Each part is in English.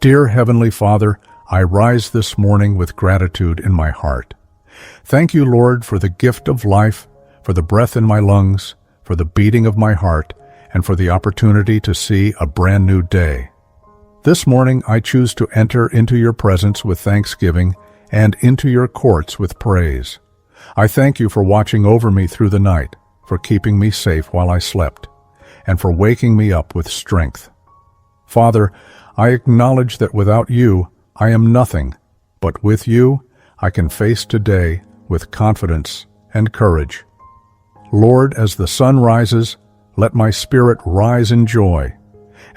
Dear Heavenly Father, I rise this morning with gratitude in my heart. Thank you, Lord, for the gift of life, for the breath in my lungs, for the beating of my heart, and for the opportunity to see a brand new day. This morning I choose to enter into your presence with thanksgiving and into your courts with praise. I thank you for watching over me through the night, for keeping me safe while I slept, and for waking me up with strength. Father, I acknowledge that without you, I am nothing, but with you, I can face today with confidence and courage. Lord, as the sun rises, let my spirit rise in joy.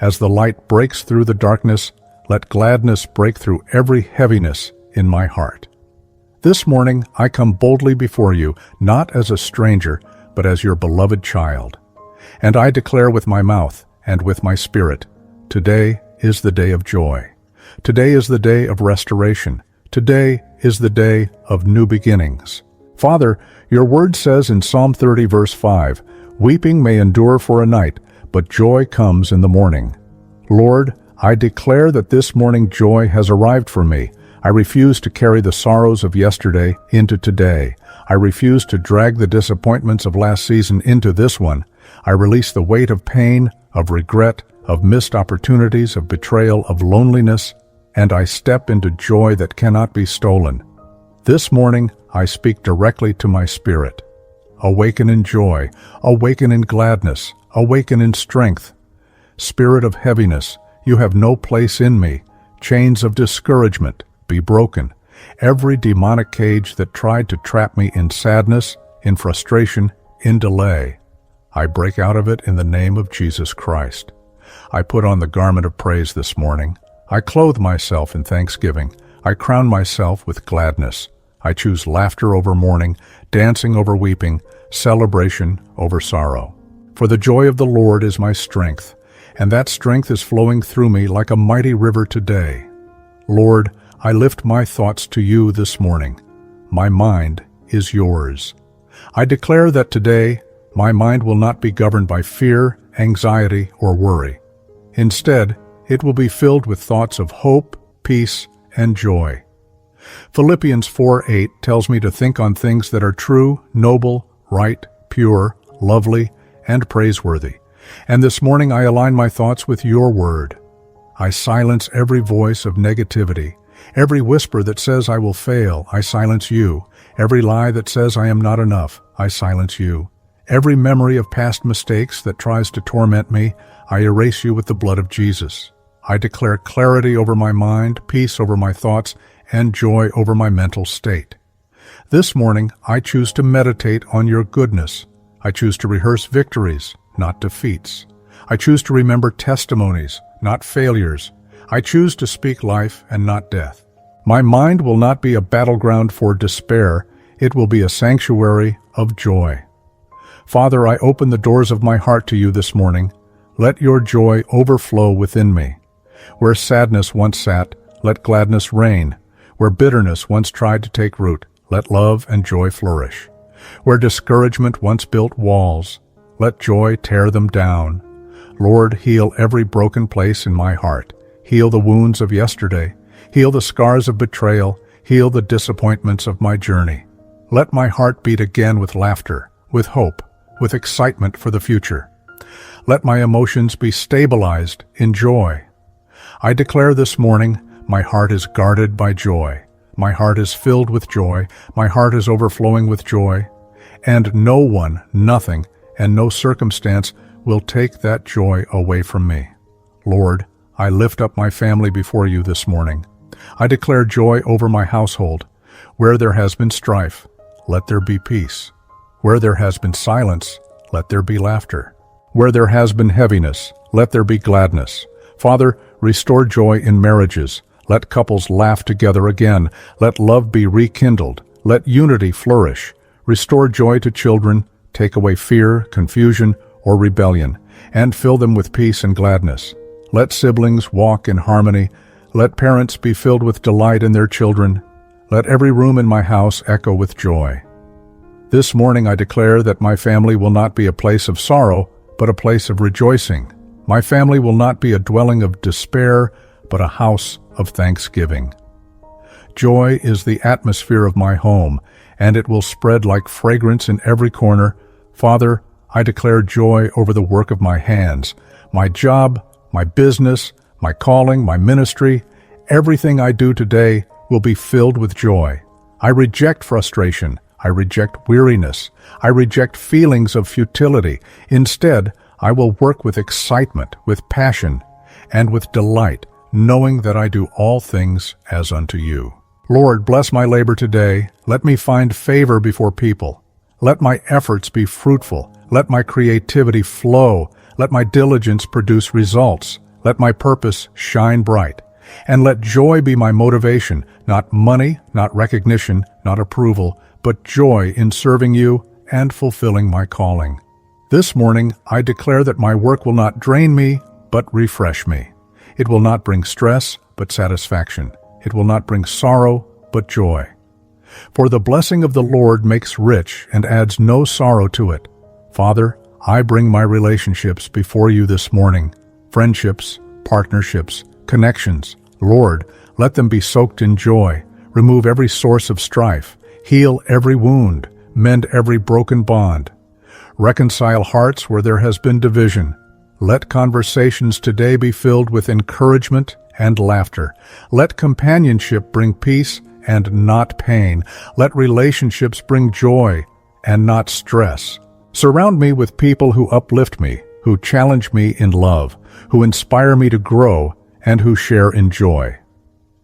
As the light breaks through the darkness, let gladness break through every heaviness in my heart. This morning, I come boldly before you, not as a stranger, but as your beloved child. And I declare with my mouth and with my spirit, today is the day of joy. Today is the day of restoration. Today is the day of new beginnings. Father, your word says in Psalm 30 verse 5, "Weeping may endure for a night, but joy comes in the morning." Lord, I declare that this morning joy has arrived for me. I refuse to carry the sorrows of yesterday into today. I refuse to drag the disappointments of last season into this one. I release the weight of pain, of regret, of missed opportunities, of betrayal, of loneliness, and I step into joy that cannot be stolen. This morning, I speak directly to my spirit. Awaken in joy, awaken in gladness, awaken in strength. Spirit of heaviness, you have no place in me. Chains of discouragement, be broken. Every demonic cage that tried to trap me in sadness, in frustration, in delay, I break out of it in the name of Jesus Christ. I put on the garment of praise this morning. I clothe myself in thanksgiving. I crown myself with gladness. I choose laughter over mourning, dancing over weeping, celebration over sorrow. For the joy of the Lord is my strength, and that strength is flowing through me like a mighty river today. Lord, I lift my thoughts to you this morning. My mind is yours. I declare that today, my mind will not be governed by fear, anxiety, or worry. Instead, it will be filled with thoughts of hope, peace, and joy. Philippians 4:8 tells me to think on things that are true, noble, right, pure, lovely, and praiseworthy. And this morning I align my thoughts with your word. I silence every voice of negativity. Every whisper that says I will fail, I silence you. Every lie that says I am not enough, I silence you. Every memory of past mistakes that tries to torment me, I erase you with the blood of Jesus. I declare clarity over my mind, peace over my thoughts, and joy over my mental state. This morning, I choose to meditate on your goodness. I choose to rehearse victories, not defeats. I choose to remember testimonies, not failures. I choose to speak life and not death. My mind will not be a battleground for despair. It will be a sanctuary of joy. Father, I open the doors of my heart to you this morning. Let your joy overflow within me. Where sadness once sat, let gladness reign. Where bitterness once tried to take root, let love and joy flourish. Where discouragement once built walls, let joy tear them down. Lord, heal every broken place in my heart. Heal the wounds of yesterday. Heal the scars of betrayal. Heal the disappointments of my journey. Let my heart beat again with laughter, with hope, with excitement for the future. Let my emotions be stabilized in joy. I declare this morning, my heart is guarded by joy. My heart is filled with joy. My heart is overflowing with joy. And no one, nothing, and no circumstance will take that joy away from me. Lord, I lift up my family before you this morning. I declare joy over my household. Where there has been strife, let there be peace. Where there has been silence, let there be laughter. Where there has been heaviness, let there be gladness. Father, restore joy in marriages. Let couples laugh together again. Let love be rekindled. Let unity flourish. Restore joy to children. Take away fear, confusion, or rebellion, and fill them with peace and gladness. Let siblings walk in harmony. Let parents be filled with delight in their children. Let every room in my house echo with joy. This morning I declare that my family will not be a place of sorrow, but a place of rejoicing. My family will not be a dwelling of despair, but a house of thanksgiving. Joy is the atmosphere of my home, and it will spread like fragrance in every corner. Father, I declare joy over the work of my hands, my job, my business, my calling, my ministry. Everything I do today will be filled with joy. I reject frustration. I reject weariness. I reject feelings of futility. Instead, I will work with excitement, with passion, and with delight, knowing that I do all things as unto you. Lord, bless my labor today. Let me find favor before people. Let my efforts be fruitful. Let my creativity flow. Let my diligence produce results. Let my purpose shine bright. And let joy be my motivation, not money, not recognition, not approval, but joy in serving you and fulfilling my calling. This morning, I declare that my work will not drain me, but refresh me. It will not bring stress, but satisfaction. It will not bring sorrow, but joy. For the blessing of the Lord makes rich and adds no sorrow to it. Father, I bring my relationships before you this morning. Friendships, partnerships, connections. Lord, let them be soaked in joy. Remove every source of strife. Heal every wound. Mend every broken bond. Reconcile hearts where there has been division. Let conversations today be filled with encouragement and laughter. Let companionship bring peace and not pain. Let relationships bring joy and not stress. Surround me with people who uplift me, who challenge me in love, who inspire me to grow, and who share in joy.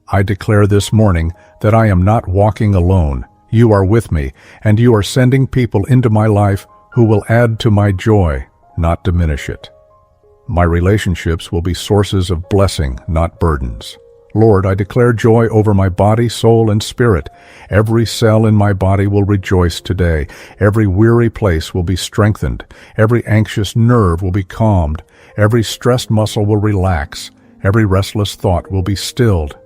I declare this morning that I am not walking alone. You are with me, and you are sending people into my life who will add to my joy, not diminish it. My relationships will be sources of blessing, not burdens. Lord, I declare joy over my body, soul, and spirit. Every cell in my body will rejoice today. Every weary place will be strengthened. Every anxious nerve will be calmed. Every stressed muscle will relax. Every restless thought will be stilled.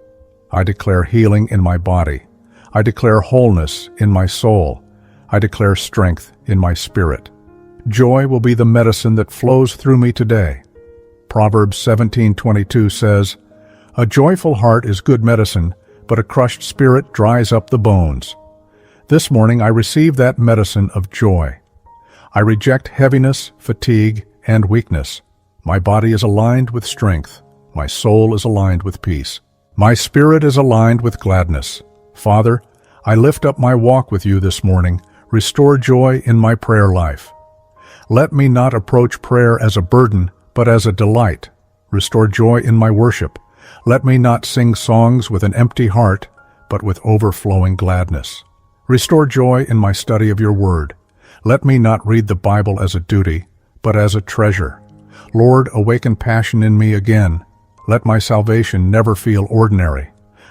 I declare healing in my body. I declare wholeness in my soul. I declare strength in my spirit. Joy will be the medicine that flows through me today. Proverbs 17:22 says, "A joyful heart is good medicine, but a crushed spirit dries up the bones." This morning I receive that medicine of joy. I reject heaviness, fatigue, and weakness. My body is aligned with strength. My soul is aligned with peace. My spirit is aligned with gladness. Father, I lift up my walk with you this morning. Restore joy in my prayer life. Let me not approach prayer as a burden, but as a delight. Restore joy in my worship. Let me not sing songs with an empty heart, but with overflowing gladness. Restore joy in my study of your word. Let me not read the Bible as a duty, but as a treasure. Lord, awaken passion in me again. Let my salvation never feel ordinary.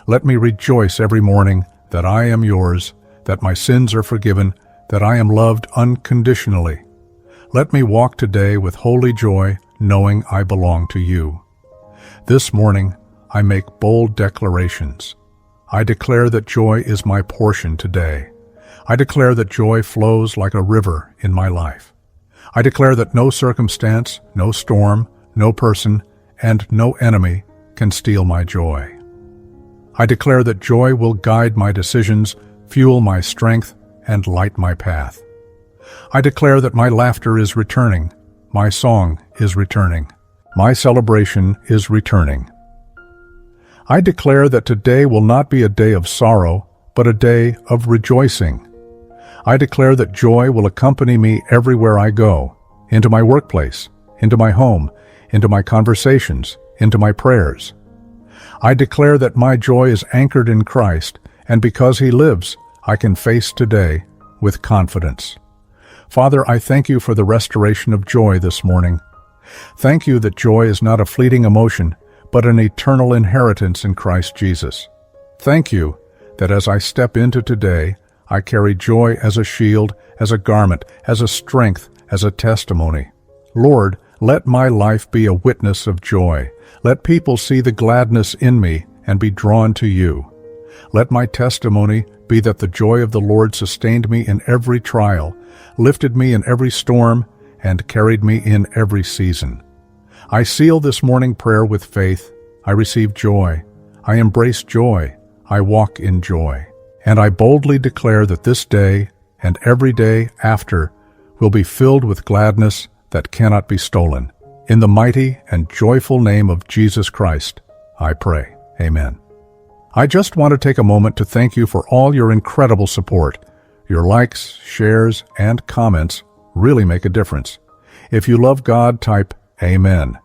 Let me rejoice every morning that I am yours, that my sins are forgiven, that I am loved unconditionally. Let me walk today with holy joy, knowing I belong to you. This morning, I make bold declarations. I declare that joy is my portion today. I declare that joy flows like a river in my life. I declare that no circumstance, no storm, no person, and no enemy can steal my joy. I declare that joy will guide my decisions, fuel my strength, and light my path. I declare that my laughter is returning, my song is returning, my celebration is returning. I declare that today will not be a day of sorrow, but a day of rejoicing. I declare that joy will accompany me everywhere I go, into my workplace, into my home, into my conversations, into my prayers. I declare that my joy is anchored in Christ, and because He lives, I can face today with confidence. Father, I thank you for the restoration of joy this morning. Thank you that joy is not a fleeting emotion, but an eternal inheritance in Christ Jesus. Thank you that as I step into today, I carry joy as a shield, as a garment, as a strength, as a testimony. Lord, let my life be a witness of joy. Let people see the gladness in me and be drawn to you. Let my testimony be that the joy of the Lord sustained me in every trial, lifted me in every storm, and carried me in every season. I seal this morning prayer with faith. I receive joy. I embrace joy. I walk in joy. And I boldly declare that this day and every day after will be filled with gladness that cannot be stolen. In the mighty and joyful name of Jesus Christ, I pray. Amen. I just want to take a moment to thank you for all your incredible support. Your likes, shares, and comments really make a difference. If you love God, type Amen.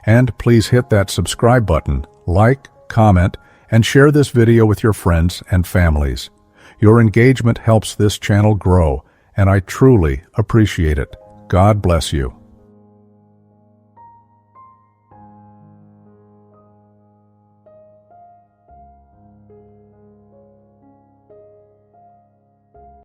And please hit that subscribe button, like, comment, and share this video with your friends and families. Your engagement helps this channel grow, and I truly appreciate it. God bless you.